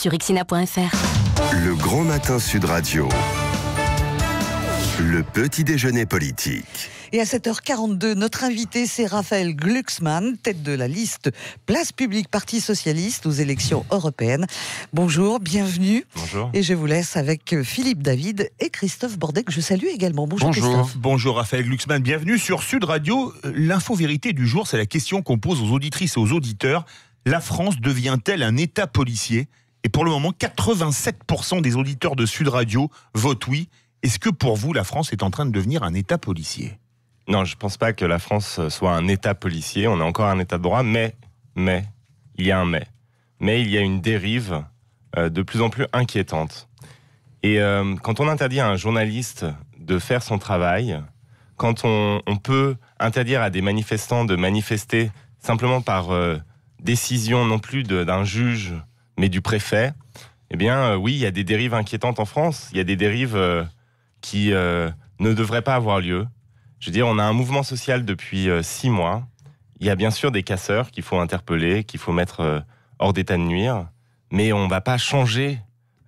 sur ixina.fr. Le Grand Matin Sud Radio. Le petit déjeuner politique. Et à 7h42, notre invité, c'est Raphaël Glucksmann, tête de la liste Place Publique Parti Socialiste aux élections européennes. Bonjour, bienvenue. Bonjour. Et je vous laisse avec Philippe David et Christophe Bordet, que je salue également. Bonjour. Christophe. Bonjour Raphaël Glucksmann, bienvenue sur Sud Radio. L'info-vérité du jour, c'est la question qu'on pose aux auditrices et aux auditeurs. La France devient-elle un État policier ? Et pour le moment, 87% des auditeurs de Sud Radio votent oui. Est-ce que pour vous, la France est en train de devenir un État policier ? Non, je ne pense pas que la France soit un État policier. On est encore un État de droit, mais, il y a un mais. Mais il y a une dérive de plus en plus inquiétante. Et quand on interdit à un journaliste de faire son travail, quand on peut interdire à des manifestants de manifester simplement par décision non plus d'un juge, mais du préfet, eh bien oui, il y a des dérives inquiétantes en France. Il y a des dérives qui ne devraient pas avoir lieu. Je veux dire, on a un mouvement social depuis 6 mois. Il y a bien sûr des casseurs qu'il faut interpeller, qu'il faut mettre hors d'état de nuire, mais on ne va pas changer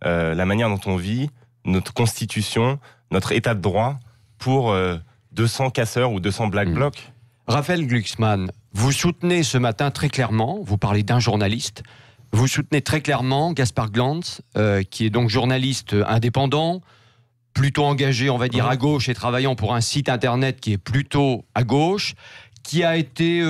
la manière dont on vit, notre constitution, notre état de droit pour 200 casseurs ou 200 black blocs. Raphaël Glucksmann, vous soutenez ce matin très clairement, vous parlez d'un journaliste, vous soutenez très clairement Gaspard Glantz, qui est donc journaliste indépendant, plutôt engagé, on va dire, à gauche et travaillant pour un site internet qui est plutôt à gauche, qui a été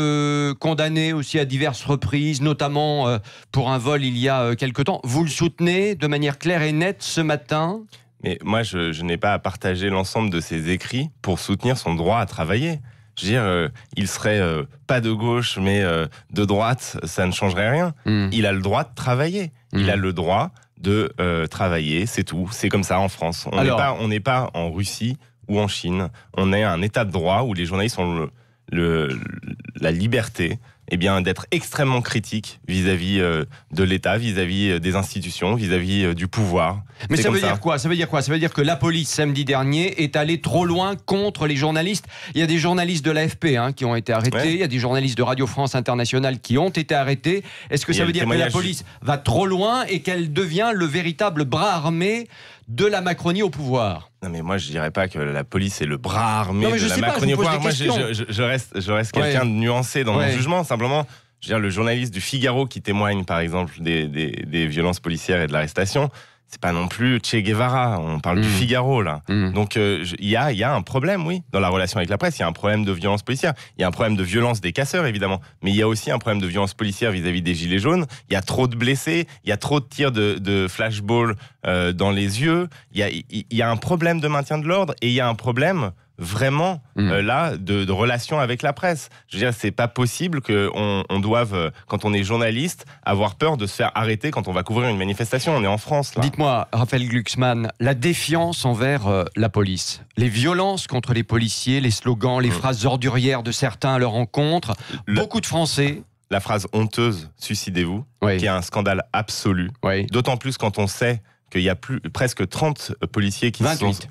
condamné aussi à diverses reprises, notamment pour un vol il y a quelque temps. Vous le soutenez de manière claire et nette ce matin ? Mais moi, je n'ai pas à partager l'ensemble de ses écrits pour soutenir son droit à travailler. Je veux dire, il serait pas de gauche, mais de droite, ça ne changerait rien. Il a le droit de travailler. Il a le droit de travailler, c'est tout. C'est comme ça en France. On n'est pas en Russie ou en Chine. On est un état de droit où les journalistes ont la liberté d'être extrêmement critiques vis-à-vis de l'État, vis-à-vis des institutions, vis-à-vis du pouvoir. Mais ça veut dire quoi ? Ça veut dire que la police, samedi dernier, est allée trop loin contre les journalistes. Il y a des journalistes de l'AFP qui ont été arrêtés, ouais. Il y a des journalistes de Radio France Internationale qui ont été arrêtés. Est-ce que ça veut dire que la police va trop loin et qu'elle devient le véritable bras armé de la Macronie au pouvoir ? Non mais moi je dirais pas que la police est le bras armé de la Macronie au pouvoir. Moi je reste quelqu'un de nuancé dans mon jugement. Simplement, je veux dire, le journaliste du Figaro qui témoigne par exemple des violences policières et de l'arrestation, c'est pas non plus Che Guevara, on parle du Figaro là. Donc il y a un problème, oui, dans la relation avec la presse. Il y a un problème de violence policière, il y a un problème de violence des casseurs évidemment, mais il y a aussi un problème de violence policière vis-à-vis des gilets jaunes. Il y a trop de blessés, il y a trop de tirs de flashball dans les yeux. Il y a un problème de maintien de l'ordre et il y a un problème vraiment là de relation avec la presse. Je veux dire, c'est pas possible qu'on doive, quand on est journaliste, avoir peur de se faire arrêter quand on va couvrir une manifestation. On est en France là. Dites-moi, Raphaël Glucksmann, la défiance envers la police, les violences contre les policiers, les slogans, les phrases ordurières de certains à leur encontre, beaucoup de Français. La phrase honteuse « suicidez-vous », qui est un scandale absolu, d'autant plus quand on sait qu'il y a presque 30 policiers qui 28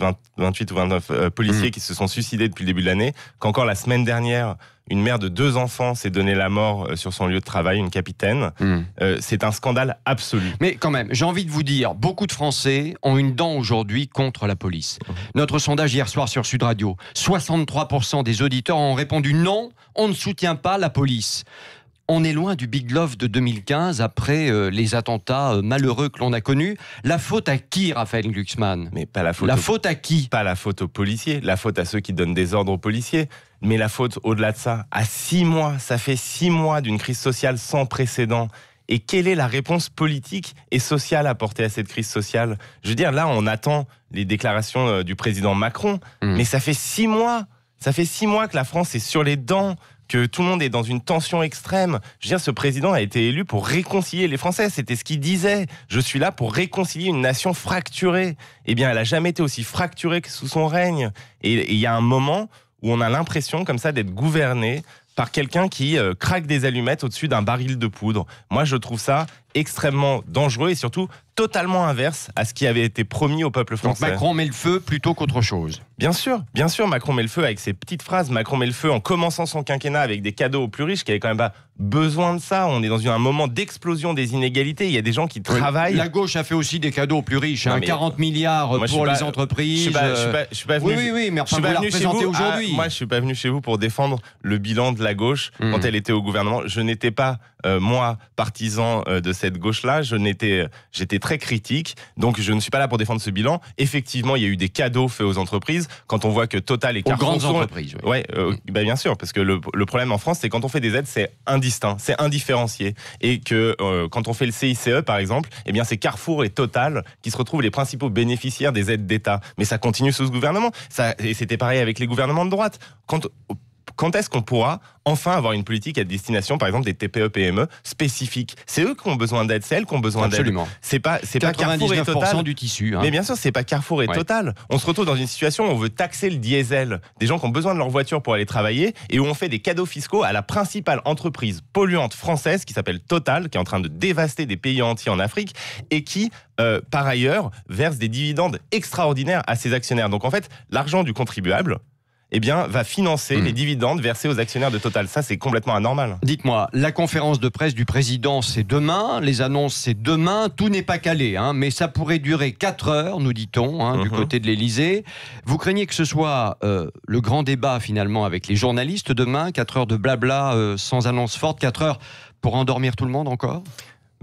ou 29 policiers qui se sont suicidés depuis le début de l'année, qu'encore la semaine dernière, une mère de 2 enfants s'est donné la mort sur son lieu de travail, une capitaine. C'est un scandale absolu. Mais quand même, j'ai envie de vous dire, beaucoup de Français ont une dent aujourd'hui contre la police. Notre sondage hier soir sur Sud Radio, 63% des auditeurs ont répondu non, on ne soutient pas la police. On est loin du Big Love de 2015, après les attentats malheureux que l'on a connus. La faute à qui, Raphaël Glucksmann ? Mais pas la faute. La faute à qui ? Pas la faute aux policiers, la faute à ceux qui donnent des ordres aux policiers. Mais la faute, au-delà de ça, à 6 mois, ça fait 6 mois d'une crise sociale sans précédent. Et quelle est la réponse politique et sociale apportée à cette crise sociale ? Je veux dire, là, on attend les déclarations du président Macron, mais ça fait 6 mois. Ça fait 6 mois que la France est sur les dents, que tout le monde est dans une tension extrême. Je veux dire, ce président a été élu pour réconcilier les Français. C'était ce qu'il disait. Je suis là pour réconcilier une nation fracturée. Eh bien, elle n'a jamais été aussi fracturée que sous son règne. Et il y a un moment où on a l'impression, comme ça, d'être gouverné par quelqu'un qui craque des allumettes au-dessus d'un baril de poudre. Moi, je trouve ça extrêmement dangereux et surtout totalement inverse à ce qui avait été promis au peuple Donc français. Macron met le feu plutôt qu'autre chose. Bien sûr, Macron met le feu avec ses petites phrases. Macron met le feu en commençant son quinquennat avec des cadeaux aux plus riches qui n'avaient quand même pas besoin de ça. On est dans un moment d'explosion des inégalités. Il y a des gens qui travaillent. La gauche a fait aussi des cadeaux aux plus riches. Non, mais 40 milliards pour les entreprises. Je suis pas venu. Oui, mais enfin, vous la représentez aujourd'hui. Moi, je suis pas venu chez vous pour défendre le bilan de la gauche quand elle était au gouvernement. Je n'étais pas moi partisan de cette gauche-là. J'étais très critique. Donc, je ne suis pas là pour défendre ce bilan. Effectivement, il y a eu des cadeaux faits aux entreprises. Quand on voit que Total et Carrefour aux grandes entreprises. Oui. Bien sûr, parce que le problème en France, c'est quand on fait des aides, c'est indistinct, c'est indifférencié, et que quand on fait le CICE, par exemple, eh bien c'est Carrefour et Total qui se retrouvent les principaux bénéficiaires des aides d'État. Mais ça continue sous ce gouvernement. Et c'était pareil avec les gouvernements de droite. Quand est-ce qu'on pourra enfin avoir une politique à destination, par exemple, des TPE-PME spécifiques? C'est eux qui ont besoin d'aide, c'est elles qui ont besoin d'aide. Absolument. C'est pas Carrefour et Total. Du tissu. Mais bien sûr, c'est pas Carrefour et Total. On se retrouve dans une situation où on veut taxer le diesel, des gens qui ont besoin de leur voiture pour aller travailler, et où on fait des cadeaux fiscaux à la principale entreprise polluante française qui s'appelle Total, qui est en train de dévaster des pays entiers en Afrique, et qui, par ailleurs, verse des dividendes extraordinaires à ses actionnaires. Donc en fait, l'argent du contribuable, eh bien, va financer les dividendes versés aux actionnaires de Total. Ça, c'est complètement anormal. Dites-moi, la conférence de presse du président, c'est demain, les annonces, c'est demain, tout n'est pas calé, mais ça pourrait durer 4 heures, nous dit-on, du côté de l'Élysée. Vous craignez que ce soit le grand débat, finalement, avec les journalistes demain, 4 heures de blabla sans annonce forte, 4 heures pour endormir tout le monde encore ?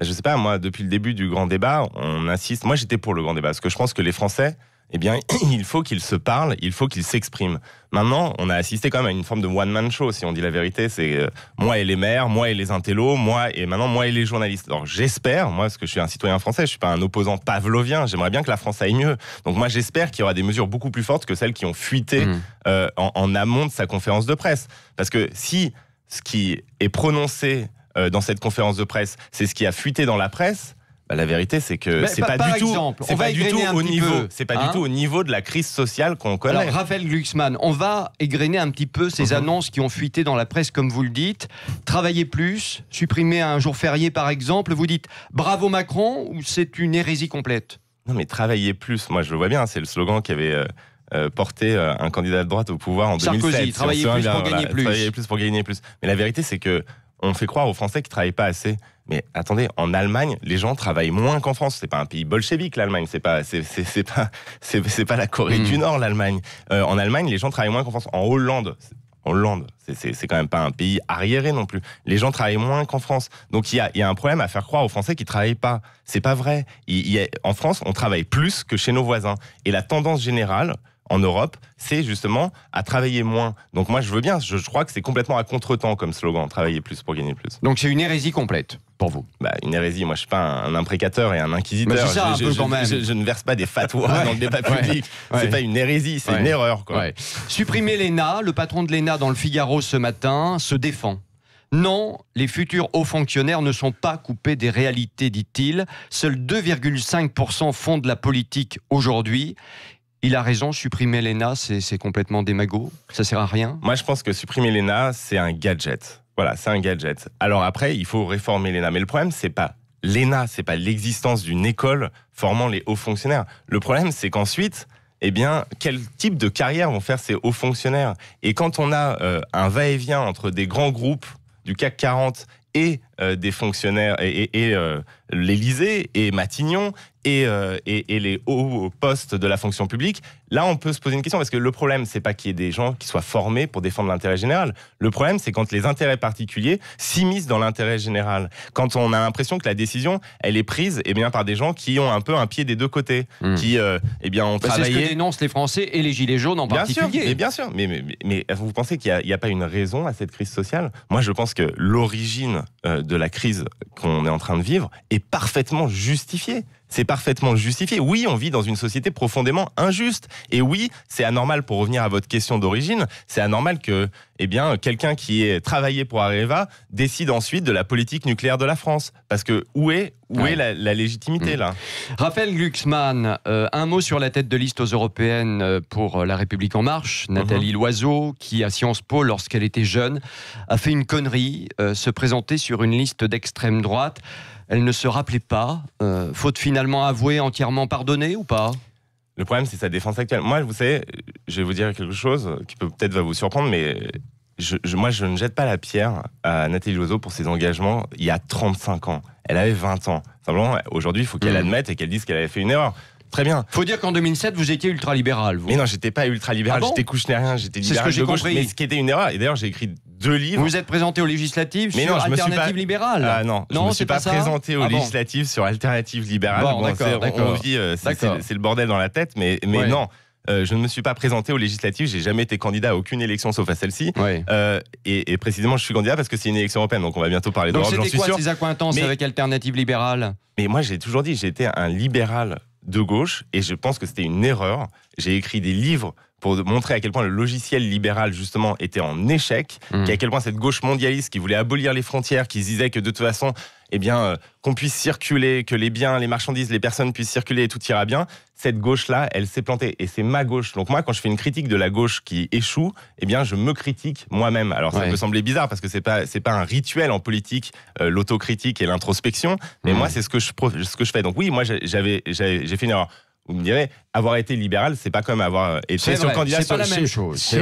Je sais pas, moi, depuis le début du grand débat, on insiste. Moi, j'étais pour le grand débat, parce que je pense que les Français, eh bien, il faut qu'ils se parlent, il faut qu'ils s'expriment. Maintenant, on a assisté quand même à une forme de one-man show, si on dit la vérité. C'est moi et les maires, moi et les intellos, moi et les journalistes. Alors j'espère, moi, parce que je suis un citoyen français, je suis pas un opposant pavlovien, j'aimerais bien que la France aille mieux. Donc moi, j'espère qu'il y aura des mesures beaucoup plus fortes que celles qui ont fuité en amont de sa conférence de presse. Parce que si ce qui est prononcé dans cette conférence de presse, c'est ce qui a fuité dans la presse, la vérité, c'est que c'est pas du tout au niveau de la crise sociale qu'on connaît. Alors, Raphaël Glucksmann, on va égrener un petit peu ces annonces qui ont fuité dans la presse, comme vous le dites. Travailler plus, supprimer un jour férié, par exemple. Vous dites bravo Macron, ou c'est une hérésie complète ? Non, mais travailler plus, moi je le vois bien, c'est le slogan qui avait porté un candidat de droite au pouvoir en 2007. Sarkozy, travailler plus pour gagner plus. Travailler plus pour gagner plus. Mais la vérité, c'est que on fait croire aux Français qu'ils travaillent pas assez. Mais attendez, en Allemagne, les gens travaillent moins qu'en France. C'est pas un pays bolchevique, l'Allemagne. C'est pas la Corée du Nord, l'Allemagne. En Allemagne, les gens travaillent moins qu'en France. En Hollande, c'est quand même pas un pays arriéré non plus. Les gens travaillent moins qu'en France. Donc il y a un problème à faire croire aux Français qu'ils travaillent pas. C'est pas vrai. En France, on travaille plus que chez nos voisins. Et la tendance générale en Europe, c'est justement à travailler moins. Donc moi, je veux bien. Je crois que c'est complètement à contre-temps comme slogan, travailler plus pour gagner plus. Donc c'est une hérésie complète pour vous. Une hérésie. Moi, je suis pas un imprécateur et un inquisiteur. C'est ça, un peu quand même. Je ne verse pas des fatwas dans le débat public. C'est pas une hérésie, c'est une erreur, quoi. Supprimer l'ENA. Le patron de l'ENA dans le Figaro ce matin se défend. Non, les futurs hauts fonctionnaires ne sont pas coupés des réalités, dit-il. Seuls 2,5% font de la politique aujourd'hui. Il a raison, supprimer l'ENA, c'est complètement démago. Ça sert à rien. Moi, je pense que supprimer l'ENA, c'est un gadget. Voilà, c'est un gadget. Alors après, il faut réformer l'ENA. Mais le problème, c'est pas l'ENA, c'est pas l'existence d'une école formant les hauts fonctionnaires. Le problème, c'est qu'ensuite, eh bien, quel type de carrière vont faire ces hauts fonctionnaires ? Et quand on a un va-et-vient entre des grands groupes du CAC 40 et des fonctionnaires, et l'Élysée, et Matignon, et les hauts postes de la fonction publique, là on peut se poser une question, parce que le problème c'est pas qu'il y ait des gens qui soient formés pour défendre l'intérêt général. Le problème c'est quand les intérêts particuliers s'immiscent dans l'intérêt général. Quand on a l'impression que la décision elle est prise par des gens qui ont un peu un pied des deux côtés, qui ont travaillé. C'est ce que dénoncent les Français et les gilets jaunes en particulier. Bien sûr. Mais vous pensez qu'il n'y a pas une raison à cette crise sociale ? Moi je pense que l'origine de la crise qu'on est en train de vivre est parfaitement justifiée. C'est parfaitement justifié. Oui, on vit dans une société profondément injuste. Et oui, c'est anormal, pour revenir à votre question d'origine, c'est anormal que quelqu'un qui ait travaillé pour Areva décide ensuite de la politique nucléaire de la France. Parce que où est la légitimité, là ? Raphaël Glucksmann, un mot sur la tête de liste aux européennes pour La République En Marche, Nathalie Loiseau, qui à Sciences Po, lorsqu'elle était jeune, a fait une connerie, se présenter sur une liste d'extrême droite. elle ne se rappelait pas. Faut finalement avouer, entièrement pardonner ou pas ? Le problème, c'est sa défense actuelle. Moi, vous savez, je vais vous dire quelque chose qui peut-être va vous surprendre, mais moi, je ne jette pas la pierre à Nathalie Loiseau pour ses engagements il y a 35 ans. Elle avait 20 ans. Simplement, aujourd'hui, il faut qu'elle admette et qu'elle dise qu'elle avait fait une erreur. Très bien. Faut dire qu'en 2007, vous étiez ultra-libéral, vous. Mais non, j'étais pas ultra-libéral, j'étais kouchnérien, j'étais libéral de gauche, mais ce qui était une erreur. Et d'ailleurs, j'ai écrit 2 livres. Vous êtes présenté aux législatives mais sur non, Alternative Libérale. Ah non, je me suis pas présenté aux législatives sur Alternative Libérale. Bon, d'accord. On vit, c'est le bordel dans la tête, mais ouais. Non. Je ne me suis pas présenté aux législatives, j'ai jamais été candidat à aucune élection sauf à celle-ci. Ouais. Et précisément, je suis candidat parce que c'est une élection européenne, donc on va bientôt parler d'Europe, j'en suis sûr. Donc c'était quoi ces accointances avec Alternative Libérale ? Mais moi, j'ai toujours dit, j'ai été un libéral de gauche et je pense que c'était une erreur. J'ai écrit des livres pour montrer à quel point le logiciel libéral, justement, était en échec, qu'à quel point cette gauche mondialiste qui voulait abolir les frontières, qui se disait que de toute façon, eh bien, qu'on puisse circuler, que les biens, les marchandises, les personnes puissent circuler et tout ira bien, cette gauche-là, elle s'est plantée. Et c'est ma gauche. Donc moi, quand je fais une critique de la gauche qui échoue, eh bien, je me critique moi-même. Alors ça peut sembler bizarre parce que c'est pas un rituel en politique, l'autocritique et l'introspection, mais moi, c'est ce que je fais. Donc oui, moi, j'ai fait une erreur. Vous me direz, avoir été libéral, c'est pas comme avoir été sur candidat. C'est pas la même chose.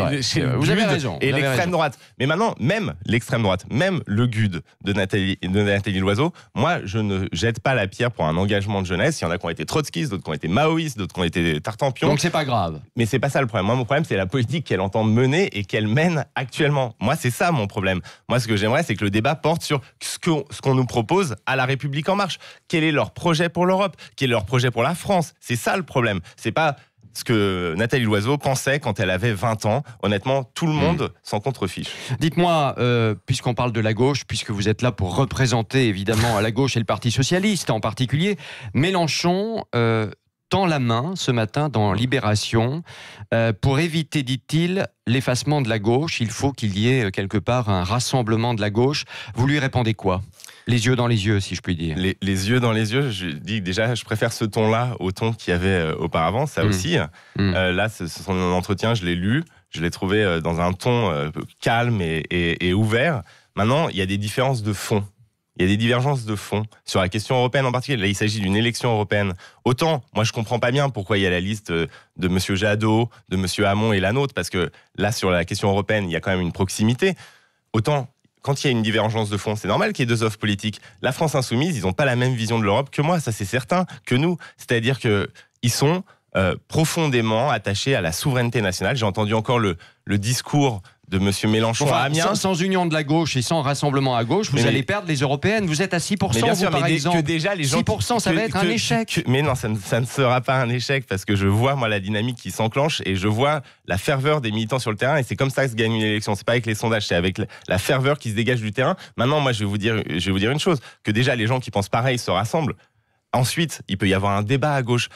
Vous avez raison. Et l'extrême droite. Mais maintenant, même l'extrême droite, même le GUD de Nathalie Loiseau, moi, je ne jette pas la pierre pour un engagement de jeunesse. Il y en a qui ont été trotskistes, d'autres qui ont été maoïstes, d'autres qui ont été tartampions. Donc c'est pas grave. Mais c'est pas ça le problème. Moi, mon problème, c'est la politique qu'elle entend mener et qu'elle mène actuellement. Moi, c'est ça mon problème. Moi, ce que j'aimerais, c'est que le débat porte sur ce qu'on nous propose à La République En Marche. Quel est leur projet pour l'Europe ? Quel est leur projet pour la France ? C'est ça le problème. C'est pas ce que Nathalie Loiseau pensait quand elle avait 20 ans. Honnêtement, tout le monde s'en contrefiche. Dites-moi, puisqu'on parle de la gauche, puisque vous êtes là pour représenter évidemment à la gauche et le Parti Socialiste en particulier, Mélenchon tend la main ce matin dans Libération pour éviter, dit-il, l'effacement de la gauche. Il faut qu'il y ait quelque part un rassemblement de la gauche. Vous lui répondez quoi ? Les yeux dans les yeux, si je puis dire. Les yeux dans les yeux, je dis déjà, je préfère ce ton-là au ton qu'il y avait auparavant, ça aussi. Là, son entretien, je l'ai lu, je l'ai trouvé dans un ton calme et ouvert. Maintenant, il y a des différences de fond. Il y a des divergences de fond sur la question européenne en particulier. Là, il s'agit d'une élection européenne. Autant, moi, je comprends pas bien pourquoi il y a la liste de M. Jadot, de M. Hamon et la nôtre, parce que là, sur la question européenne, il y a quand même une proximité. Autant, quand il y a une divergence de fond, c'est normal qu'il y ait 2 offres politiques. La France Insoumise, ils n'ont pas la même vision de l'Europe que moi, ça c'est certain, que nous. C'est-à-dire qu'ils sont profondément attachés à la souveraineté nationale. J'ai entendu encore le discours de M. Mélenchon à Amiens. Sans union de la gauche et sans rassemblement à gauche, vous allez perdre les européennes. Vous êtes à 6%, par exemple. Que déjà, les gens 6%, ça va être un échec. Mais non, ça ne sera pas un échec parce que je vois, moi, la dynamique qui s'enclenche et je vois la ferveur des militants sur le terrain et c'est comme ça que se gagne une élection. C'est pas avec les sondages, c'est avec la ferveur qui se dégage du terrain. Maintenant, moi, je vais vous dire une chose, que déjà, les gens qui pensent pareil se rassemblent. Ensuite, il peut y avoir un débat à gauche.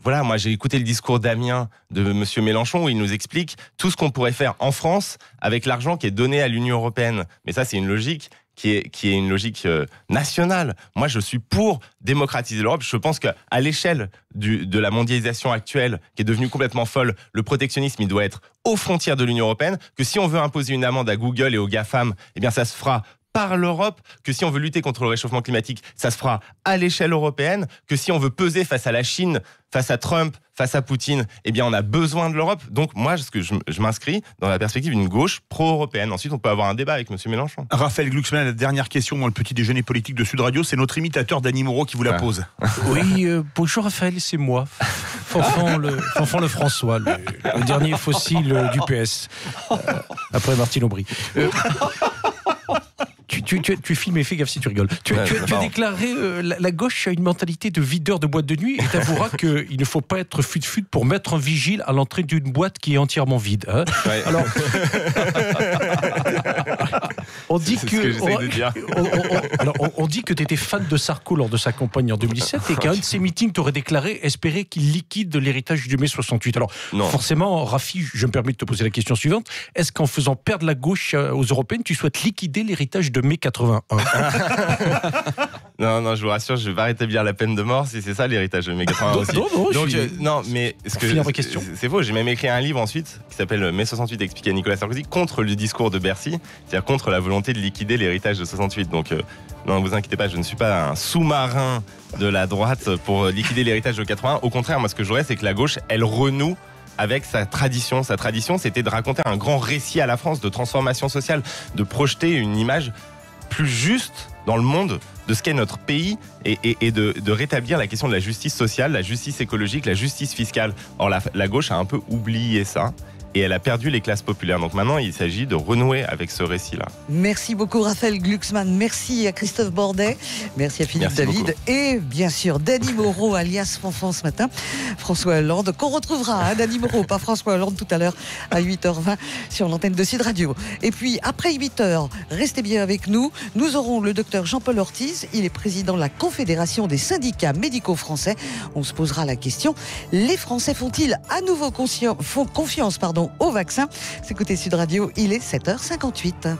Voilà, moi j'ai écouté le discours d'Amiens de M. Mélenchon où il nous explique tout ce qu'on pourrait faire en France avec l'argent qui est donné à l'Union européenne. Mais ça, c'est une logique qui est une logique nationale. Moi, je suis pour démocratiser l'Europe. Je pense qu'à l'échelle de la mondialisation actuelle, qui est devenue complètement folle, le protectionnisme, il doit être aux frontières de l'Union européenne, que si on veut imposer une amende à Google et aux GAFAM, eh bien ça se fera par l'Europe, que si on veut lutter contre le réchauffement climatique, ça se fera à l'échelle européenne, que si on veut peser face à la Chine, face à Trump, face à Poutine, eh bien on a besoin de l'Europe. Donc moi, je m'inscris dans la perspective d'une gauche pro-européenne. Ensuite, on peut avoir un débat avec M. Mélenchon. Raphaël Glucksmann, la dernière question dans le petit déjeuner politique de Sud Radio, c'est notre imitateur Dany Moreau qui vous la pose. Oui, bonjour Raphaël, c'est moi, Fanfan le François, le dernier fossile du PS, après Martine Aubry. Tu filmes et fais gaffe si tu rigoles. Tu as déclaré la gauche a une mentalité de videur de boîte de nuit et t'avoueras qu'il ne faut pas être fut-fut pour mettre un vigile à l'entrée d'une boîte qui est entièrement vide. Hein. Ouais. Alors, on dit on dit que tu étais fan de Sarko lors de sa campagne en 2007 et qu'à un de ses meetings, tu aurais déclaré espérer qu'il liquide l'héritage du mai 68. Alors, forcément, Rafi, je me permets de te poser la question suivante. Est-ce qu'en faisant perdre la gauche aux européennes, tu souhaites liquider l'héritage de mai 81? Non, je vous rassure, je vais pas rétablir la peine de mort si c'est ça l'héritage de mai 81 aussi. Non, mais c'est faux. J'ai même écrit un livre ensuite qui s'appelle Mai 68 expliqué à Nicolas Sarkozy contre le discours de Bercy, c'est-à-dire contre la volonté tenter de liquider l'héritage de 68. Donc, non, ne vous inquiétez pas, je ne suis pas un sous-marin de la droite pour liquider l'héritage de 81. Au contraire, moi, ce que j'aurais, c'est que la gauche, elle renoue avec sa tradition. Sa tradition, c'était de raconter un grand récit à la France de transformation sociale, de projeter une image plus juste dans le monde de ce qu'est notre pays et de rétablir la question de la justice sociale, la justice écologique, la justice fiscale. Or, la gauche a un peu oublié ça. Et elle a perdu les classes populaires. Donc maintenant, il s'agit de renouer avec ce récit-là. Merci beaucoup Raphaël Glucksmann. Merci à Christophe Bordet. Merci à Philippe David. Beaucoup. Et bien sûr, Dany Moreau, alias Fanfan ce matin. François Hollande, qu'on retrouvera, Dany Moreau, pas François Hollande, tout à l'heure à 8h20 sur l'antenne de Sud Radio. Et puis, après 8h, restez bien avec nous. Nous aurons le docteur Jean-Paul Ortiz. Il est président de la Confédération des syndicats médicaux français. On se posera la question, les Français font-ils à nouveau confiance au vaccin? C'est écoutez Sud Radio, il est 7h58.